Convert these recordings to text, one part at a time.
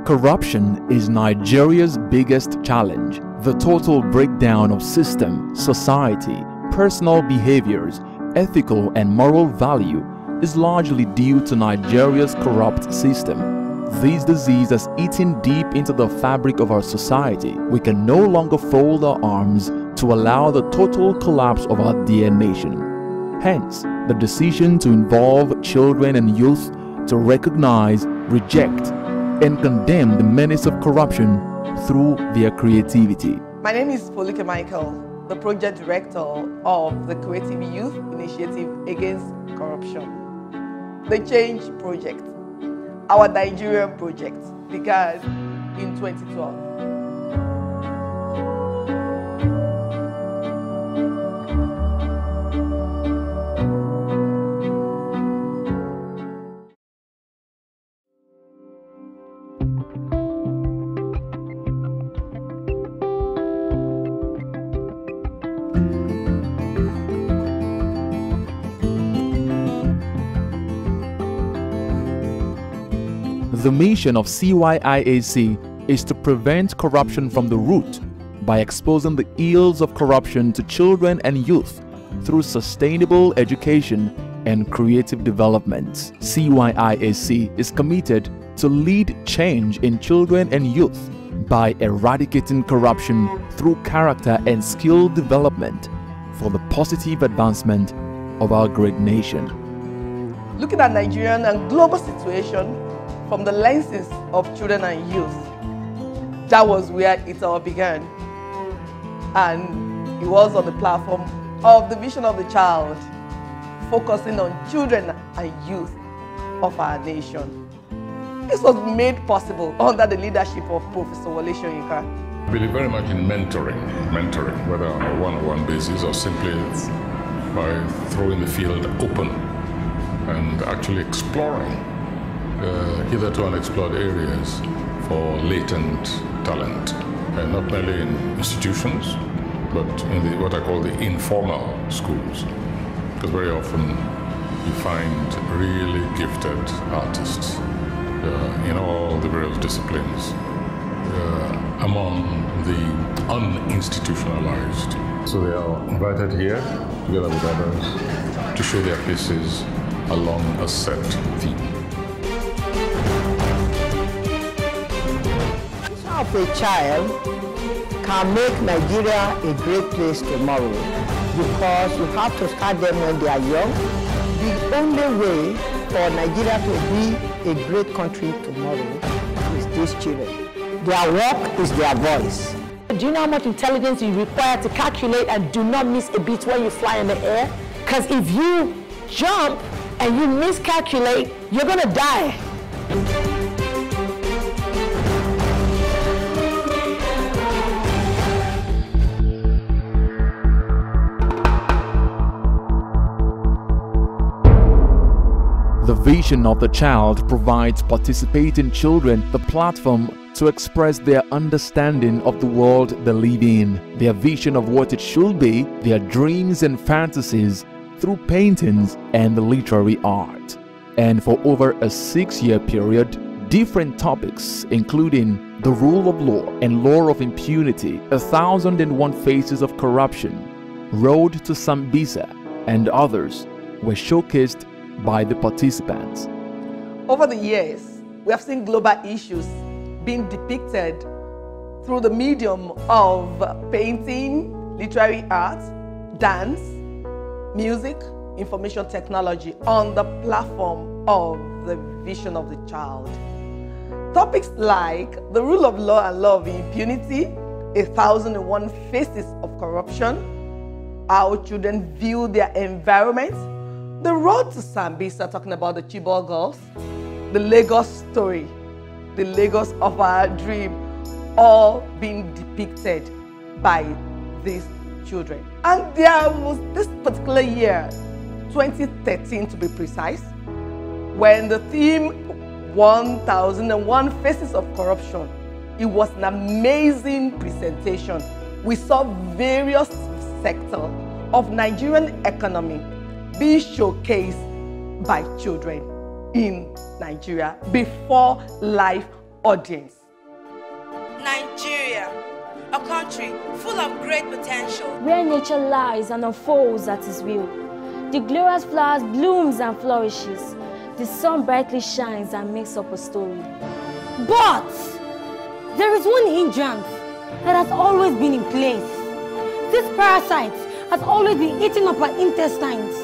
Corruption is Nigeria's biggest challenge. The total breakdown of system, society, personal behaviors, ethical and moral value is largely due to Nigeria's corrupt system. This disease has eaten deep into the fabric of our society. We can no longer fold our arms to allow the total collapse of our dear nation. Hence, the decision to involve children and youth to recognize, reject, and condemn the menace of corruption through their creativity. My name is Folike Michael, the project director of the Creative Youth Initiative Against Corruption. The Change Project, our Nigerian project, began in 2012. The mission of CYIAC is to prevent corruption from the root by exposing the ills of corruption to children and youth through sustainable education and creative development. CYIAC is committed to lead change in children and youth by eradicating corruption through character and skill development for the positive advancement of our great nation. Looking at Nigerian and global situation from the lenses of children and youth, that was where it all began. And it was on the platform of the Vision of the Child, focusing on children and youth of our nation. This was made possible under the leadership of Professor Wole Soyinka. I believe very much in mentoring, whether on a one-on-one basis or simply by throwing the field open and actually exploring hitherto unexplored areas for latent talent, and not merely in institutions, but in what I call the informal schools. Because very often you find really gifted artists in all the various disciplines among the uninstitutionalized. So they are invited here, together with others, to show their pieces along a set theme. Of a child can make Nigeria a great place tomorrow, because you have to start them when they are young. The only way for Nigeria to be a great country tomorrow is these children. Their work is their voice. Do you know how much intelligence you require to calculate and do not miss a beat when you fly in the air? Because if you jump and you miscalculate, you're going to die. The Vision of the Child provides participating children the platform to express their understanding of the world they live in, their vision of what it should be, their dreams and fantasies through paintings and the literary art. And for over a 6-year period, different topics including the rule of law and law of impunity, 1,001 faces of corruption, Road to Sambisa, and others were showcased by the participants. Over the years, we have seen global issues being depicted through the medium of painting, literary art, dance, music, information technology on the platform of the Vision of the Child. Topics like the rule of law and law of impunity, 1,001 faces of corruption, how children view their environment, the Road to Sambisa, talking about the Chibok girls, the Lagos story, the Lagos of our dream, all being depicted by these children. And there was this particular year, 2013 to be precise, when the theme 1,001 Faces of Corruption, it was an amazing presentation. We saw various sectors of Nigerian economy be showcased by children in Nigeria before life audience. Nigeria, a country full of great potential. Where nature lies and unfolds at its will. The glorious flowers blooms and flourishes. The sun brightly shines and makes up a story. But there is one hindrance that has always been in place. This parasite has always been eating up our intestines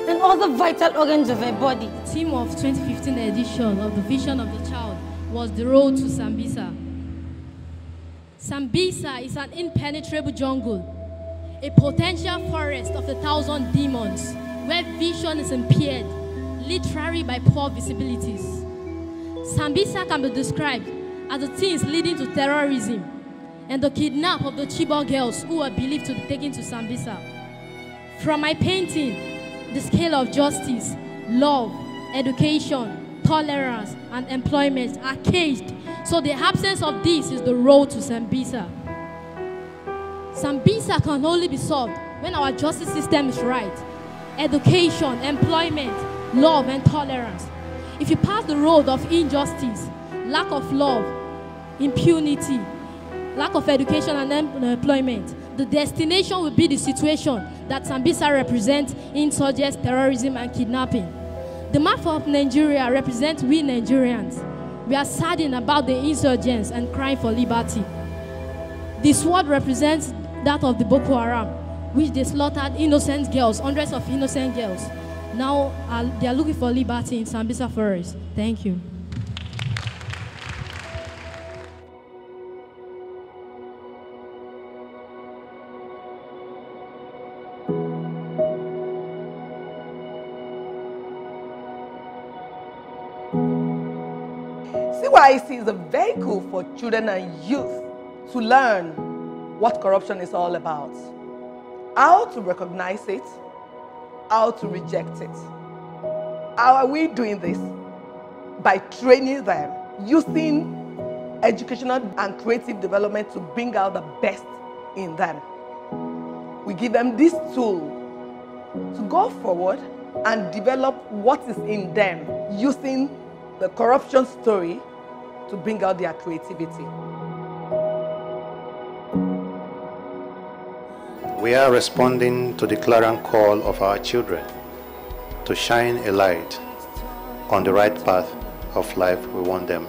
and other vital organs of our body. The theme of 2015 edition of the Vision of the Child was the road to Sambisa. Sambisa is an impenetrable jungle, a potential forest of 1,000 demons, where vision is impaired, literally by poor visibilities. Sambisa can be described as the things leading to terrorism and the kidnap of the Chibok girls who are believed to be taken to Sambisa. From my painting, the scale of justice, love, education, tolerance, and employment are caged, so the absence of this is the road to Sambisa. Sambisa can only be solved when our justice system is right. Education, employment, love, and tolerance. If you pass the road of injustice, lack of love, impunity, lack of education and employment, the destination will be the situation that Sambisa represents: insurgents, terrorism, and kidnapping. The map of Nigeria represents we Nigerians. We are saddened about the insurgents and crying for liberty. The sword represents that of the Boko Haram, which they slaughtered innocent girls, hundreds of innocent girls. Now they are looking for liberty in Sambisa Forest. Thank you. CYC is a vehicle for children and youth to learn what corruption is all about, how to recognize it, how to reject it. How are we doing this? By training them, using educational and creative development to bring out the best in them. We give them this tool to go forward and develop what is in them, using the corruption story to bring out their creativity. We are responding to the clarion call of our children to shine a light on the right path of life we want them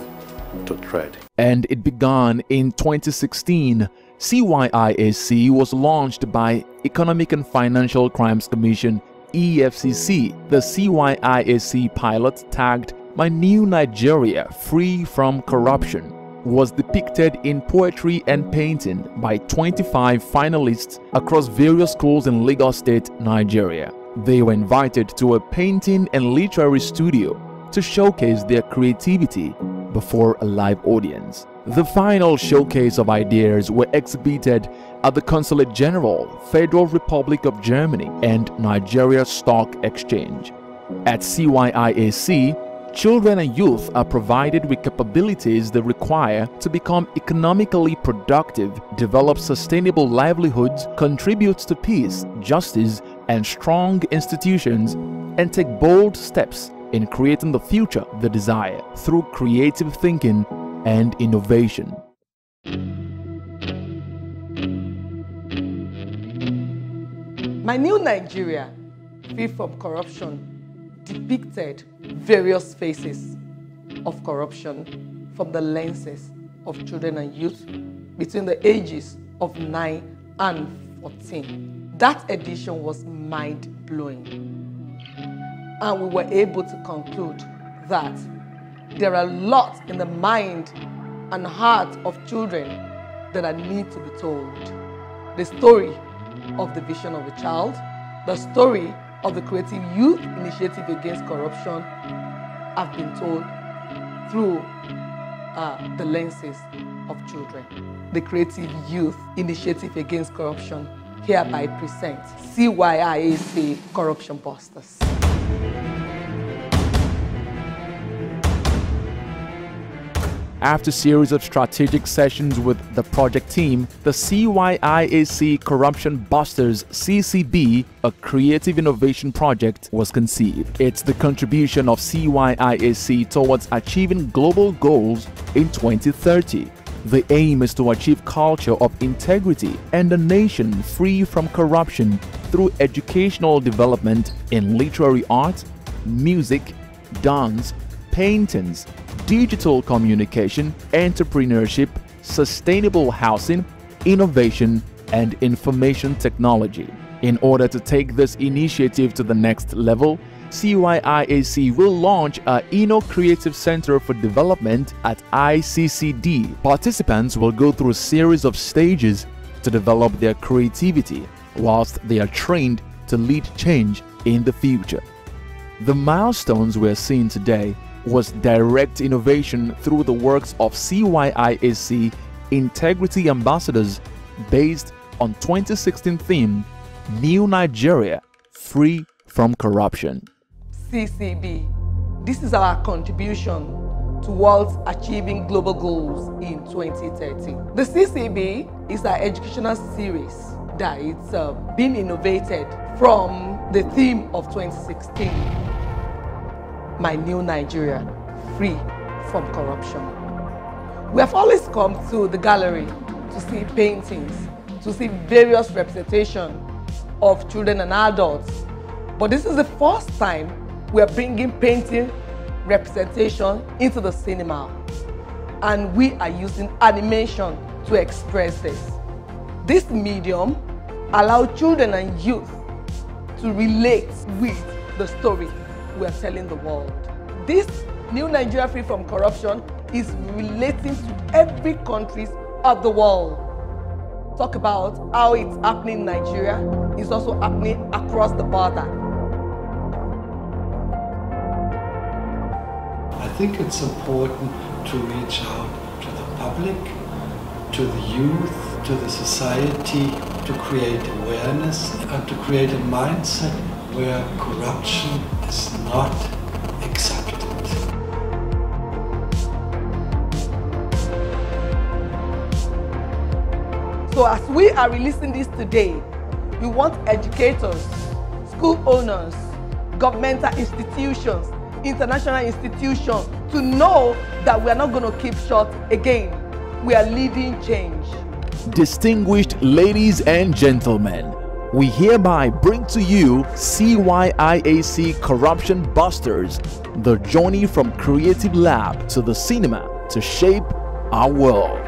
to tread. And it began in 2016. CYIAC was launched by Economic and Financial Crimes Commission, EFCC. The CYIAC pilot, tagged "My New Nigeria Free from Corruption," was depicted in poetry and painting by 25 finalists across various schools in Lagos State, Nigeria. They were invited to a painting and literary studio to showcase their creativity before a live audience. The final showcase of ideas were exhibited at the Consulate General, Federal Republic of Germany, and Nigeria Stock Exchange. At CYIAC, children and youth are provided with capabilities they require to become economically productive, develop sustainable livelihoods, contribute to peace, justice, and strong institutions, and take bold steps in creating the future they desire through creative thinking and innovation. My New Nigeria, Free from Corruption, depicted various phases of corruption from the lenses of children and youth between the ages of 9 and 14. That edition was mind-blowing, and we were able to conclude that there are lots in the mind and heart of children that need to be told. The story of the vision of a child, the story of the Creative Youth Initiative Against Corruption have been told through the lenses of children. The Creative Youth Initiative Against Corruption hereby presents CYIAC Corruption Busters. After a series of strategic sessions with the project team, the CYIAC Corruption Busters CCB, a creative innovation project, was conceived. It's the contribution of CYIAC towards achieving global goals in 2030. The aim is to achieve culture of integrity and a nation free from corruption through educational development in literary art, music, dance, paintings, digital communication, entrepreneurship, sustainable housing, innovation, and information technology. In order to take this initiative to the next level, CYIAC will launch a Inno Creative Center for Development at ICCD. Participants will go through a series of stages to develop their creativity whilst they are trained to lead change in the future. The milestones we're seeing today was direct innovation through the works of CYIAC Integrity Ambassadors based on 2016 theme New Nigeria, Free from Corruption. CCB. This is our contribution towards achieving global goals in 2030. The CCB is our educational series that it's been innovated from the theme of 2016, My New Nigeria, Free from Corruption. We have always come to the gallery to see paintings, to see various representations of children and adults. But this is the first time we are bringing painting representation into the cinema. And we are using animation to express this. This medium allows children and youth to relate with the story we are telling the world. This New Nigeria Free from Corruption is relating to every country of the world. Talk about how it's happening in Nigeria, it's also happening across the border. I think it's important to reach out to the public, to the youth, to the society, to create awareness and to create a mindset where corruption is not accepted. So as we are releasing this today, we want educators, school owners, governmental institutions, international institutions to know that we are not going to keep short again. We are leading change. Distinguished ladies and gentlemen, we hereby bring to you CYIAC Corruption Busters, the journey from creative lab to the cinema to shape our world.